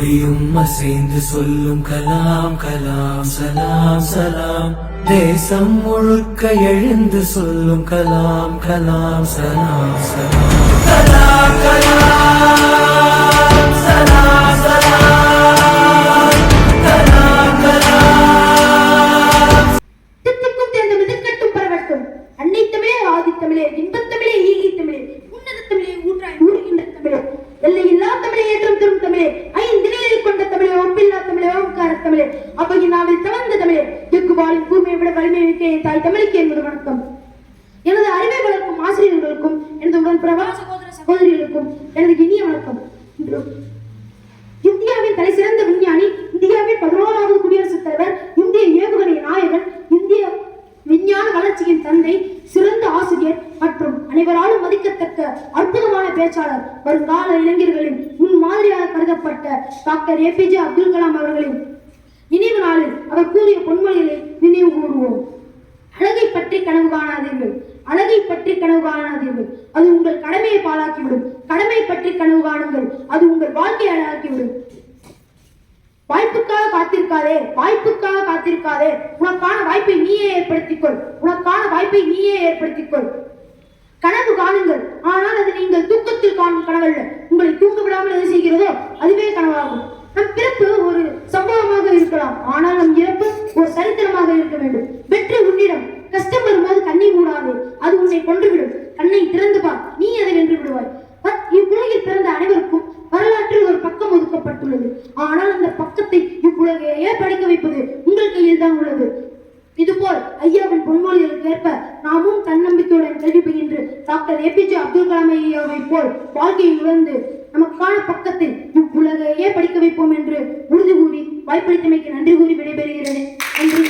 கொடியும் அசைந்து சொல்லும் கலாம் கலாம் சலாம் சலாம். தேசம் முழுக்க எழுந்து சொல்லும் கலாம் கலாம் சலாம் சலாம். கலாம் கலாம் சலாம் சலாம். கலாம் கலாம். தித்திக்கும் தேர்ந்த மிதக்கட்டும் பரவட்டும். அன்னை தமிழே, ஆதி தமிழே, இன்பத் தமிழே, ஈகை தமிழே, உன்னத தமிழே, ஊற்றாய் ஊறுகின்ற தமிழே, எல்லையில்லா தமிழே, ஏற்றம் தரும் தமிழே, ஐந்திணையில் கொண்ட தமிழே, ஒப்பில்லா தமிழே, ஓங்கார தமிழே, அவையின் நாவில் தவழ்ந்த தமிழே, எக்குவாளின் கூர்மையை விட வலிமை மிக்க என் தாய் தமிழுக்கு என்பது வணக்கம். எனது அறிவை வளர்க்கும் ஆசிரியர்களுக்கும், எனது உடன் பிரபா சகோதர சகோதரிகளுக்கும் எனது இனிய வணக்கம். இந்தியாவின் தலை சிறந்த விஞ்ஞானி, இந்தியாவின் 11வது குடியரசுத் தலைவர், இந்திய ஏவுகணை நாயகன், இந்திய விஞ்ஞான வளர்ச்சியின் தந்தை, சிறந்த ஆசிரியர் மற்றும் அனைவராலும் மதிக்கத்தக்க அற்புதமான பேச்சாளர், வருங்கால இளைஞர்களின் முன் மாதிரியாக கருதப்பட்ட டாக்டர் APJ அப்துல் கலாம் அவர்களின் நினைவு நாளில் அவர் கூறிய பொன்மொழிகளை நினைவு கூறுவோம். அழகை பற்றி கனவு காணாதீர்கள், அழகை பற்றி கனவு காணாதீர்கள், அது உங்கள் கடமையை பாழாக்கிவிடும். கடமை பற்றி கனவு காணுங்கள், அது உங்கள் வாழ்க்கையை அழகாக்கிவிடும். வாய்ப்புக்காக காத்திருக்காதே, வாய்ப்புக்காக காத்திருக்காதே, உனக்கான வாய்ப்பை நீயே ஏற்படுத்திக்கொள், உனக்கான வாய்ப்பை நீயே ஏற்படுத்திக்கொள். கனவு காணுங்கள், ஆனால் அது நீங்கள் தூக்கத்தில் காணும் கனவல்ல. உங்களை தூங்க விடாமல் எது செய்கிறதோ அதுவே கனவாகும். நம் பிறப்பு ஒரு சம்பவமாக இருக்கலாம், ஆனால் நம் இறப்பு ஒரு சரித்திரமாக இருக்க வேண்டும். வெற்றி உன்னிடம். கஷ்டம் வரும்போது கண்ணை மூடாதே, அது உன்னை கொன்றுவிடும். கண்ணை திறந்து பார், நீ அதை வென்று விடுவாய். இவ்வுலகில் பிறந்த அனைவருக்கும் வரலாற்றில் ஒரு பக்கம் ஒதுக்கப்பட்டுள்ளது. ஆனால் அந்த பக்கத்தை இவ்வுலகையே படிக்க வைப்பது உங்கள் கையில் தான் உள்ளது. இதுபோல் ஐயாவின் பொன்மொழிகளுக்கு ஏற்ப நாமும் தன்னம்பிக்கையுடன் கல்வி பயின்று டாக்டர் APJ அப்துல் கலாம் ஐயாவை போல் வாழ்க்கையை உணர்ந்து நமக்கான பக்கத்தை இவ்வுலகையே படிக்க வைப்போம் என்று உறுதி கூறி வாய்ப்பளித்தமைக்கு நன்றி கூறி விடைபெறுகிறேன். நன்றி.